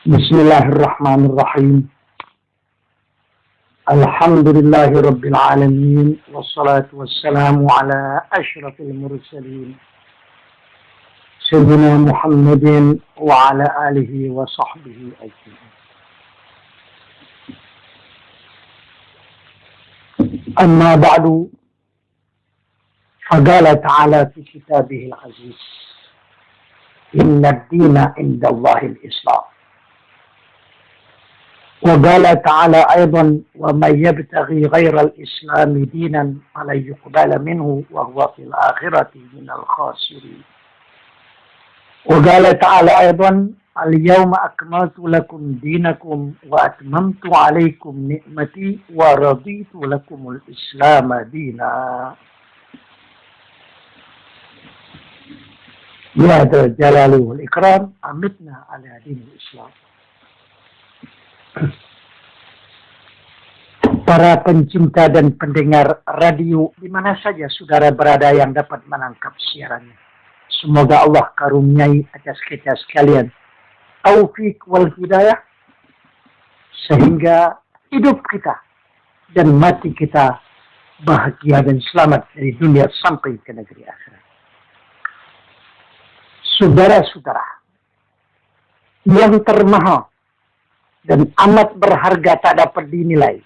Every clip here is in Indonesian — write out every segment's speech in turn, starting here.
Bismillahirrahmanirrahim. Alhamdulillahi Rabbil Alamin. Wassalatu wassalamu ala ashrafil mursalin. Sayyidina Muhammadin wa ala alihi wa sahbihi ajma'in. Amma ba'du. Faqala ta'ala fi kitabihil aziz. Inna ad-dina indallahi al-Islam. وقال تعالى أيضا ومن يبتغي غير الإسلام دينا فلن يقبل منه وهو في الآخرة من الخاسرين. وقال تعالى أيضا اليوم أكملت لكم دينكم وأتممت عليكم نعمتي ورضيت لكم الإسلام دينا. يا ذا الجلال والإكرام أمتنا على دين الإسلام. Para pencinta dan pendengar radio di mana saja saudara berada yang dapat menangkap siarannya. Semoga Allah karuniai atas kita sekalian taufik wal hidayah sehingga hidup kita dan mati kita bahagia dan selamat dari dunia sampai ke negeri akhirat. Saudara-saudara yang termahal dan amat berharga tak dapat dinilai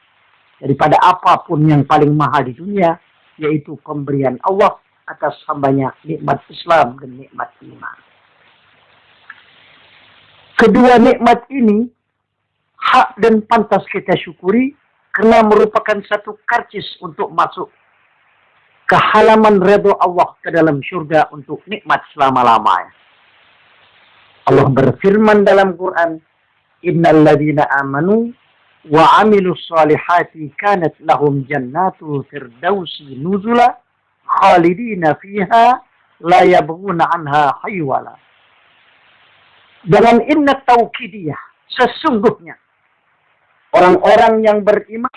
daripada apapun yang paling mahal di dunia, yaitu pemberian Allah atas hambanya nikmat Islam dan nikmat iman. Kedua nikmat ini hak dan pantas kita syukuri karena merupakan satu karcis untuk masuk ke halaman redha Allah ke dalam syurga untuk nikmat selama-lamanya. Allah berfirman dalam Quran, Innal ladzina amanu wa amilus solihati kanat lahum jannatu firdausi nuzula khalidina fiha la yabghuna anha haywala. Dengan inna taukidiyah, sesungguhnya orang-orang yang beriman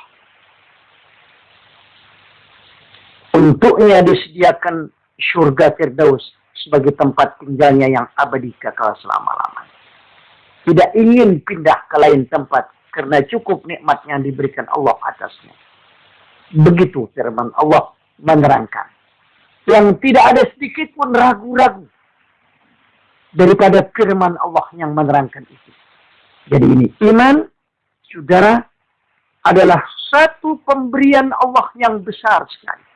untuknya disediakan surga firdaus sebagai tempat tinggalnya yang abadi kekal selama-lamanya. Tidak ingin pindah ke lain tempat karena cukup nikmat yang diberikan Allah atasnya. Begitu firman Allah menerangkan. Yang tidak ada sedikit pun ragu-ragu daripada firman Allah yang menerangkan itu. Jadi ini iman, saudara, adalah satu pemberian Allah yang besar sekali.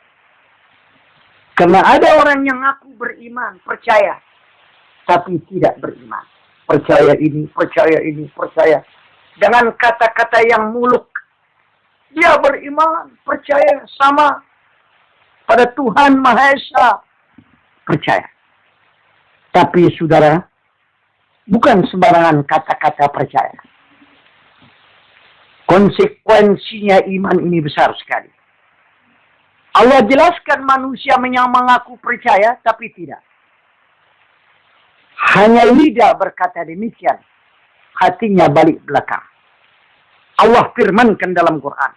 Karena ada orang yang ngaku beriman, percaya, tapi tidak beriman. Percaya ini, percaya ini, percaya. Dengan kata-kata yang muluk. Dia beriman, percaya sama pada Tuhan Maha Esa. Percaya. Tapi saudara, bukan sembarangan kata-kata percaya. Konsekuensinya iman ini besar sekali. Allah jelaskan manusia yang mengaku percaya, tapi tidak. Hanya lidah berkata demikian. Hatinya balik belakang. Allah firmankan dalam Quran.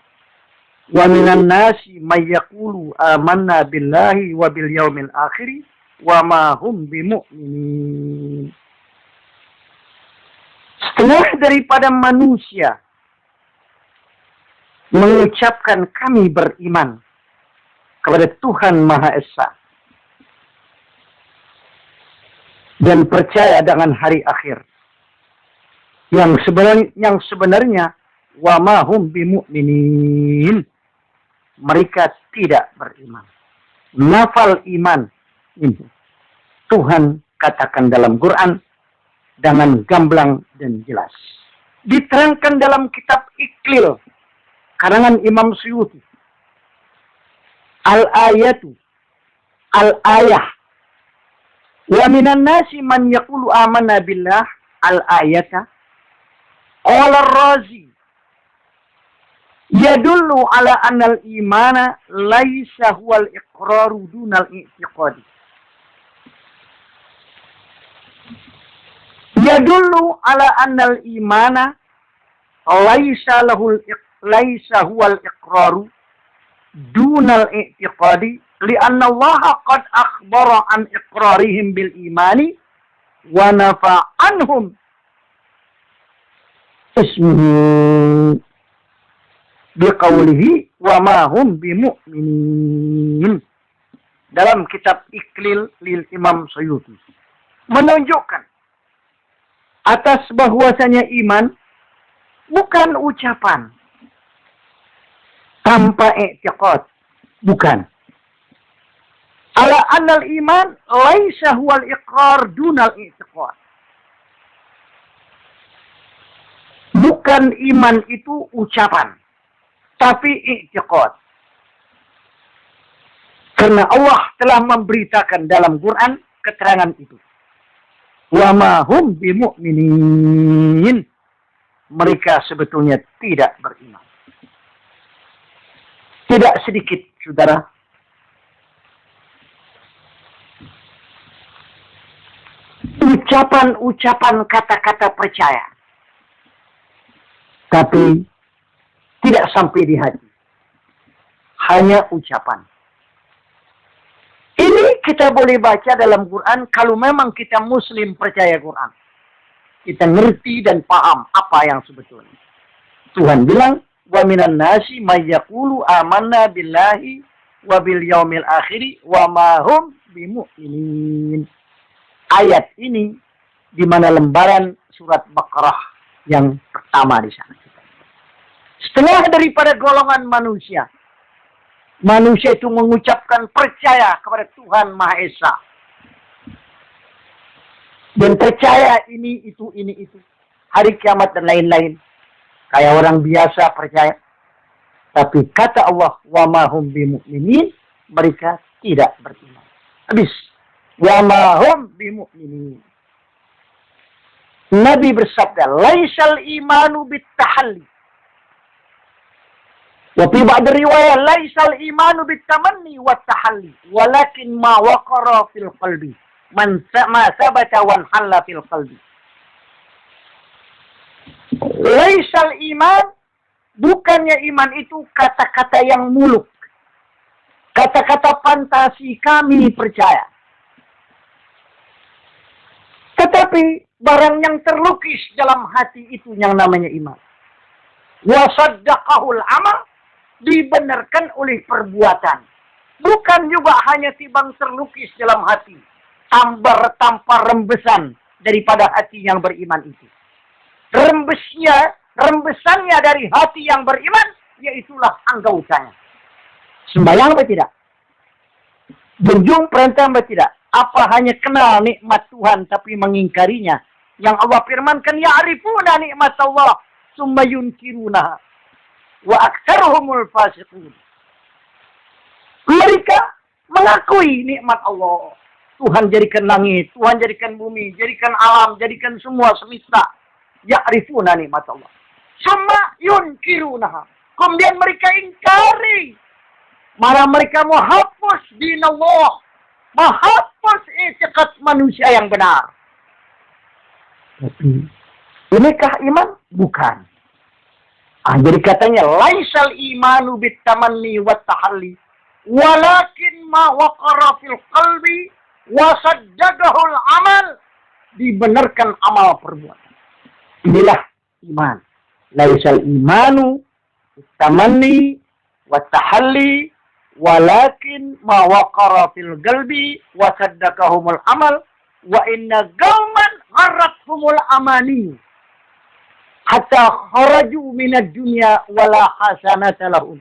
Wa minan nasi may yaqulu amanna billahi wa bil yaumil akhir wa ma hum bimu'minin. Setengah daripada manusia mengucapkan kami beriman kepada Tuhan Maha Esa dan percaya dengan hari akhir. Yang sebenarnya wa ma hum bimu'minin. Mereka tidak beriman. Nafal iman ini Tuhan katakan dalam Quran dengan gamblang dan jelas. Diterangkan dalam kitab Iqlil karangan Imam Suyuti. Al-ayatu al-ayah wa minan nasi man yaqulu amanna billah al-ayata qala ar-razi yadullu ala anna al-imana laisa huwal iqraru dunal i'tiqadi. Yadullu ala anna al-imana laisa huwal iqraru dunal i'tiqadi li'anna Allah qad akhbara an iqrarihim bil imani wa nafa anhum ismuhu biqaulihi wa ma hum bimu'minin. Dalam kitab Iklil lil Imam Suyuti menunjukkan atas bahwasanya iman bukan ucapan tanpa i'tiqad, bukan. Ala annal iman laisa huwal iqrar dunal i'tiqad. Bukan iman itu ucapan, tapi i'tiqad. Karena Allah telah memberitakan dalam Quran keterangan itu. Wa ma hum bimu'minin. Mereka sebetulnya tidak beriman. Tidak sedikit, saudara, ucapan-ucapan kata-kata percaya. Tapi tidak sampai di hati. Hanya ucapan. Ini kita boleh baca dalam Quran kalau memang kita Muslim percaya Quran. Kita ngerti dan paham apa yang sebetulnya. Tuhan bilang, wa minan nasi may yaqulu amanna billahi wa bil yaumil akhir wa ma hum bimu'minin. Ayat ini di mana lembaran surat Baqarah yang pertama di sana. Setengah daripada golongan manusia. Manusia itu mengucapkan percaya kepada Tuhan Maha Esa. Dan percaya ini, itu. Hari kiamat dan lain-lain. Kayak orang biasa percaya. Tapi kata Allah, wa ma hum bimu'minin, mereka tidak beriman. Habis. Wa ma hum bimu'minin. Nabi bersabda, laisal imanu bittahalli. Wa fi ba'd riwayat laisal imanu bitamanni wat tahalli walakin ma waqara fil qalbi man ma sabata wan halla fil qalbi. Laisal iman, bukannya iman itu kata-kata yang muluk, kata-kata fantasi kami percaya, tetapi barang yang terlukis dalam hati itu yang namanya iman. Wa saddaqahul amal, dibenarkan oleh perbuatan. Bukan juga hanya timbang terlukis dalam hati. Tanpa rembesan daripada hati yang beriman itu. Rembesannya dari hati yang beriman, yaitulah anggotanya. Sembahyang apa tidak? Junjung perintah apa tidak? Apa hanya kenal nikmat Tuhan tapi mengingkarinya? Yang Allah firmankan, ya'rifuna nikmat Allah, summa yunkirunaha. Wa aktsaruhumul fasiqun. Mereka mengakui nikmat Allah. Tuhan jadikan langit, Tuhan jadikan bumi, jadikan alam, jadikan semua semesta. Ya'rifuna nikmat Allah. Summa yunkirunaha. Kemudian mereka ingkari. Malah mereka menghapus din Allah. Menghapus i'tiqad manusia yang benar. Tapi inikah iman? Bukan. Jadi katanya laisal imanu bitamanni wat tahalli walakin ma waqara fil qalbi wa saddaqahul amal, dibenarkan amal perbuatan. Inilah iman. Laisal imanu bitamanni wat tahalli walakin ma waqara fil qalbi wa saddaqahumul amal wa inna qauman gharrathumul amani hatta kharaju minad dunya wala hasanata lahum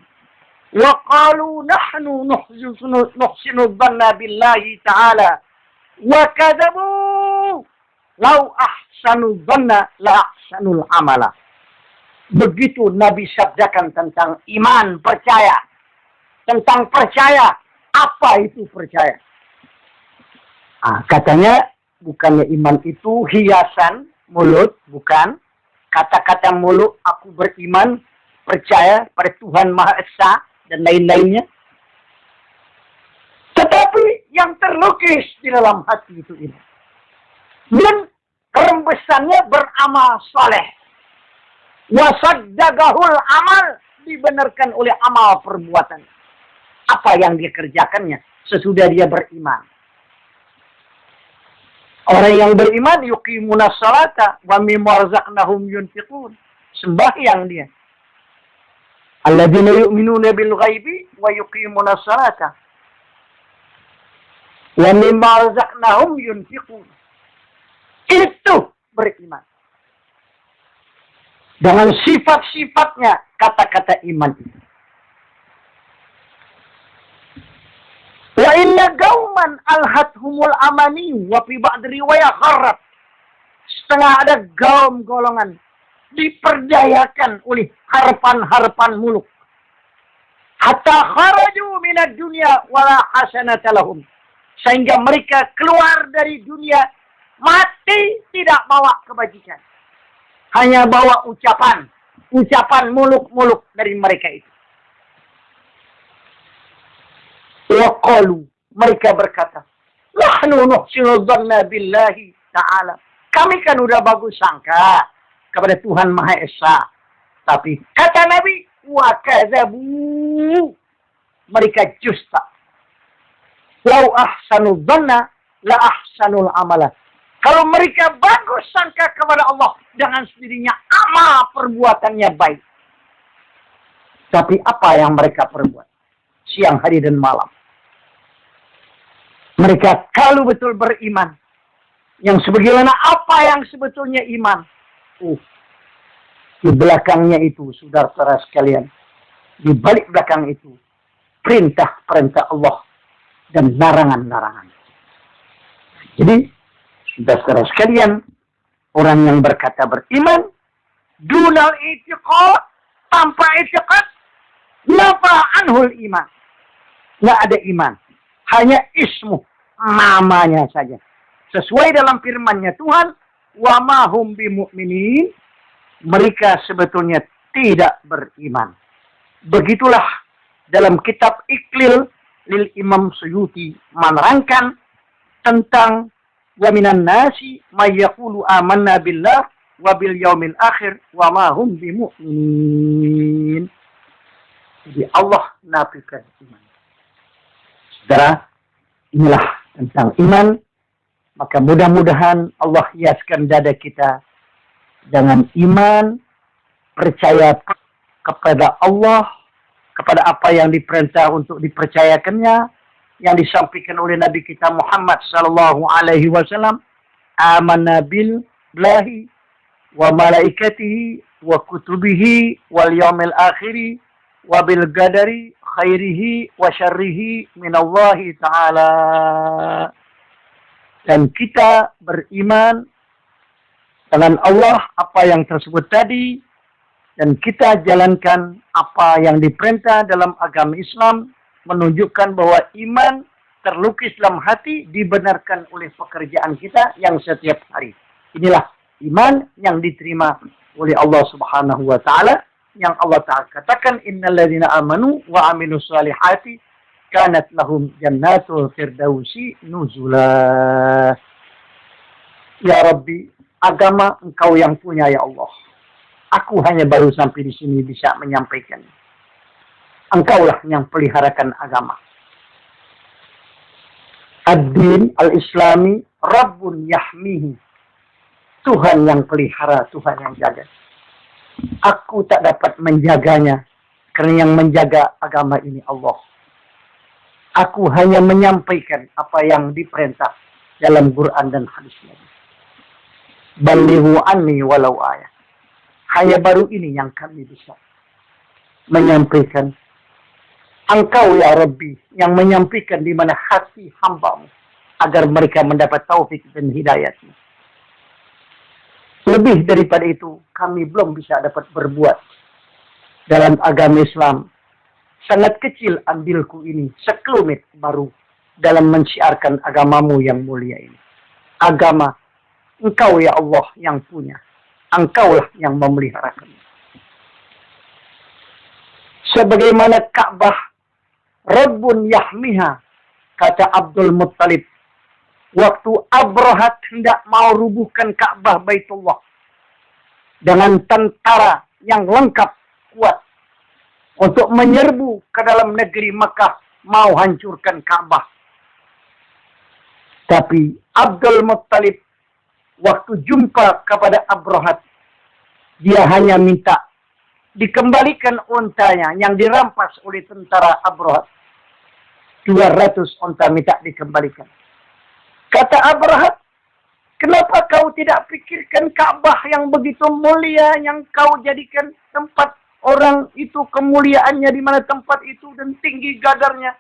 wa qalu nahnu nuhsinu dhanna billahi ta'ala wa kadzabu law ahsanu dhanna la ahsanul amala. Begitu Nabi sabdakan tentang iman, percaya. Tentang percaya, apa itu percaya? Katanya bukannya iman itu hiasan mulut, bukan. Kata-kata mulut, aku beriman, percaya pada Tuhan Maha Esa, dan lain-lainnya. Tetapi yang terlukis di dalam hati itu ini. Dan rembesannya beramal soleh. Wasaddaqahul amal, dibenarkan oleh amal perbuatan. Apa yang dia kerjakannya sesudah dia beriman. Orang yang beriman yuqimuna sholata wa mimma razaqnahum yunfiqun. sembahyang dia. Alladzina yu'minuna bil ghaibi wa yuqimuna sholata wa mimma razaqnahum yunfiqun. Itu beriman. Dengan sifat-sifatnya kata-kata iman itu. Wa inna gauman alhathumul amani wa fi ba'd riwayah gharrat. Setengah ada gaum golongan diperdayakan oleh harapan-harapan muluk. Hatta kharaju minad dunya wala hasanata lahum. Sehingga mereka keluar dari dunia mati tidak bawa kebajikan. Hanya bawa ucapan muluk-muluk dari mereka itu. Waqalu, mereka berkata, nahnu nuhsinu dhanna billahi ta'ala. Kami kan udah bagus sangka kepada Tuhan Maha Esa. Tapi kata Nabi, wa kadzabu. Mereka justa. Lau ahsanu dhanna la ahsanul amala. Kalau mereka bagus sangka kepada Allah, dengan sendirinya amal perbuatannya baik. Tapi apa yang mereka perbuat? Siang, hari, dan malam. Mereka kalau betul beriman, yang sebagaimana apa yang sebetulnya iman. Di belakangnya itu, saudara-saudara sekalian, di balik belakang itu, perintah-perintah Allah dan larangan-larangan. Jadi, saudara-saudara sekalian, orang yang berkata beriman, dunal i'tiqad, tanpa i'tiqad, nafa anhul iman. Nggak ada iman. Hanya ismu, namanya saja. Sesuai dalam firman-Nya Tuhan, wa ma hum bimu'minin, mereka sebetulnya tidak beriman. Begitulah dalam kitab Iqlil lil Imam Suyuti menerangkan tentang wa minan nasi may yaqulu amanna billah wa bil yaumil akhir wa ma hum bimu'minin. Jadi Allah nafikan iman. Saudara, inilah tentang iman. Maka mudah-mudahan Allah hiaskan dada kita dengan iman, percaya kepada Allah, kepada apa yang diperintah untuk dipercayakannya, yang disampaikan oleh Nabi kita Muhammad sallallahu alaihi wasallam, amanna billahi wa malaikatihi wa kutubihi wal yaumil akhiri wa bil qadari khairihi wa syarrihi minallahi ta'ala. Dan kita beriman dengan Allah apa yang tersebut tadi, dan kita jalankan apa yang diperintah dalam agama Islam, menunjukkan bahwa iman terlukis dalam hati dibenarkan oleh pekerjaan kita yang setiap hari. Inilah iman yang diterima oleh Allah Subhanahu wa taala, yang Allah Ta'ala katakan, innal ladzina amanu wa amilus solihati kanat lahum jannatul firdausi nuzula. Ya Rabbi, agama Engkau yang punya ya Allah. Aku hanya baru sampai di sini bisa menyampaikan. Engkaulah yang peliharakan agama. Ad-din al-islami Rabbun yahmihi. Tuhan yang pelihara, Tuhan yang jaga. Aku tak dapat menjaganya, karena yang menjaga agama ini Allah. Aku hanya menyampaikan apa yang diperintah dalam Quran dan hadis Nabi. Balighu anni walau ayat. Hanya baru ini yang kami bisa menyampaikan. Engkau ya Rabbi yang menyampaikan di mana hati hamba-Mu agar mereka mendapat taufik dan hidayah-Mu. Lebih daripada itu, kami belum bisa dapat berbuat dalam agama Islam. Sangat kecil andilku ini, sekelumit baru dalam mensiarkan agamamu yang mulia ini. Agama, Engkau ya Allah yang punya. Engkaulah yang memeliharakannya. Sebagaimana Ka'bah, Rabbun yahmiha, kata Abdul Muttalib. Waktu Abrahat hendak mau rubuhkan Ka'bah Baitullah dengan tentara yang lengkap kuat untuk menyerbu ke dalam negeri Makkah, mau hancurkan Ka'bah. Tapi Abdul Muttalib waktu jumpa kepada Abrahat, Dia hanya minta dikembalikan untanya yang dirampas oleh tentara Abrahat. 200 unta minta dikembalikan. Kata Abrahat, kenapa kau tidak pikirkan Ka'bah yang begitu mulia, yang kau jadikan tempat orang itu kemuliaannya di mana tempat itu dan tinggi gadarnya.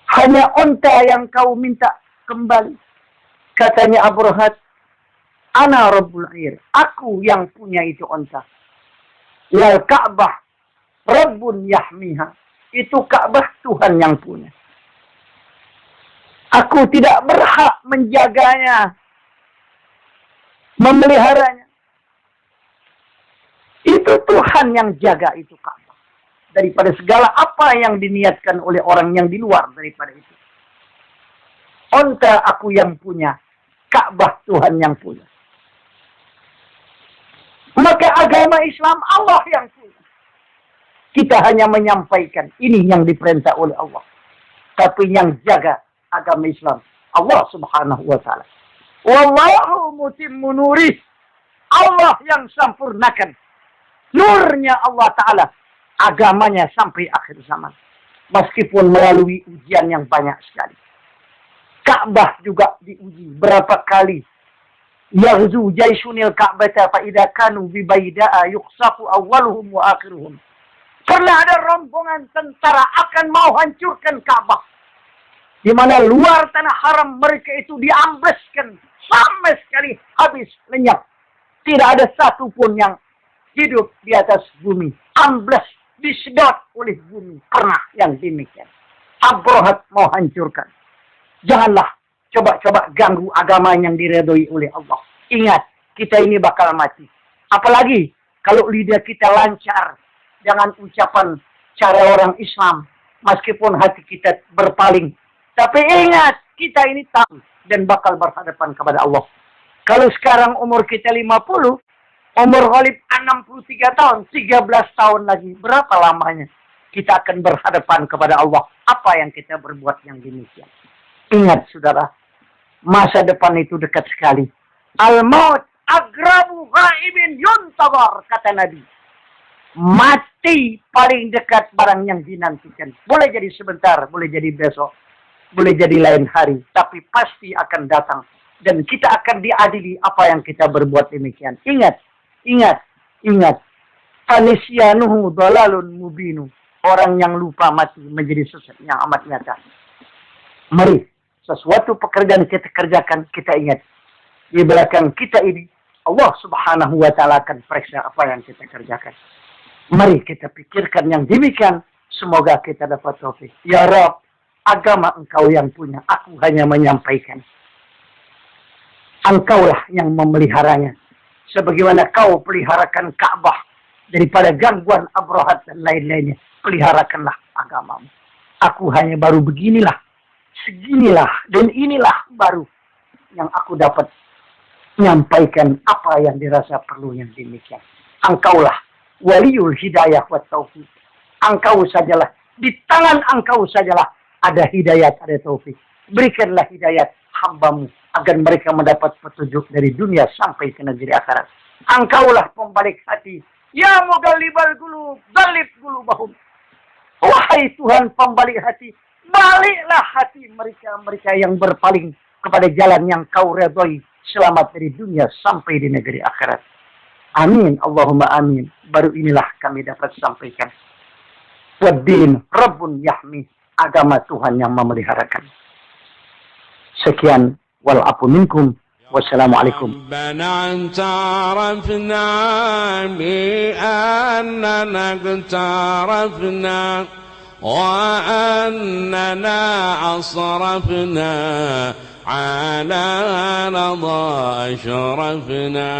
Hanya unta yang kau minta kembali. Katanya Abrahat, ana rabbul air. Aku yang punya itu unta. Wal Ka'bah rabbun yahmiha. Itu Ka'bah Tuhan yang punya. Aku tidak berhak menjaganya, memeliharanya. Itu Tuhan yang jaga itu Ka'bah. Daripada segala apa yang diniatkan oleh orang yang di luar daripada itu. Unta aku yang punya, Ka'bah Tuhan yang punya. Maka agama Islam Allah yang punya. Kita hanya menyampaikan ini yang diperintah oleh Allah. Tapi yang jaga agama Islam Allah Subhanahu wa taala. Wallahu mutimmu nurih. Allah yang sempurnakan nurnya Allah taala agamanya sampai akhir zaman. Meskipun melalui ujian yang banyak sekali. Ka'bah juga diuji berapa kali. Yaghzu jaisunil Ka'bata fa idza kanu bi baida'a yuqsafu awwaluhum wa akhiruhum. Pernah ada rombongan tentara akan mau hancurkan Ka'bah. Di mana luar tanah haram mereka itu diambleskan sampai sekali habis lenyap. Tidak ada satupun yang hidup di atas bumi. Ambles, disedot oleh bumi. Pernah yang demikian. Abrahat mau hancurkan. Janganlah coba-coba ganggu agama yang diredoi oleh Allah. Ingat, kita ini bakal mati. Apalagi kalau lidah kita lancar. Jangan ucapan cara orang Islam. Meskipun hati kita berpaling. Tapi ingat, kita ini tahu dan bakal berhadapan kepada Allah. Kalau sekarang umur kita 50, umur Khalid 63 tahun, 13 tahun lagi. Berapa lamanya kita akan berhadapan kepada Allah? Apa yang kita berbuat yang demikian? Ingat, saudara. Masa depan itu dekat sekali. Al-maut agrabu ghaibin yuntawar, kata Nabi. Mati paling dekat barang yang dinantikan. Boleh jadi sebentar, boleh jadi besok, boleh jadi lain hari. Tapi pasti akan datang. Dan kita akan diadili apa yang kita berbuat demikian. Ingat, ingat, ingat. Fanisyanuhu dalalun mubinu. Orang yang lupa mati menjadi sesat yang amat nyata. Mari, sesuatu pekerjaan kita kerjakan, kita ingat. Di belakang kita ini, Allah Subhanahu wa ta'ala akan periksa apa yang kita kerjakan. Mari kita pikirkan yang demikian. Semoga kita dapat taufik. Ya Rabb, agama Engkau yang punya. Aku hanya menyampaikan. Engkaulah yang memeliharanya. Sebagaimana kau peliharakan Ka'bah. Daripada gangguan Abrahat dan lain-lainnya. Peliharakanlah agamamu. Aku hanya baru beginilah. Seginilah. Dan inilah baru. Yang aku dapat menyampaikan apa yang dirasa perlu yang demikian. Engkaulah waliyul hidayah wa taufik. Engkau sajalah. Di tangan engkau sajalah. Ada hidayat, ada taufik. Berikanlah hidayat hambamu. Agar mereka mendapat petunjuk dari dunia sampai ke negeri akhirat. Engkaulah pembalik hati. Ya mugallibal qulub, ghalib qulubahum. Wahai Tuhan pembalik hati. Baliklah hati mereka yang berpaling kepada jalan yang kau redhoi. Selamat dari dunia sampai di negeri akhirat. Amin. Allahumma amin. Baru inilah kami dapat sampaikan. Waddin Rabbun yahmi. Agama Tuhan yang memeliharakan. Sekian. Wal'afu minkum. Wassalamualaikum. ربنا اعترفنا بأننا اقترفنا وأننا أصرفنا على رضا أشرفنا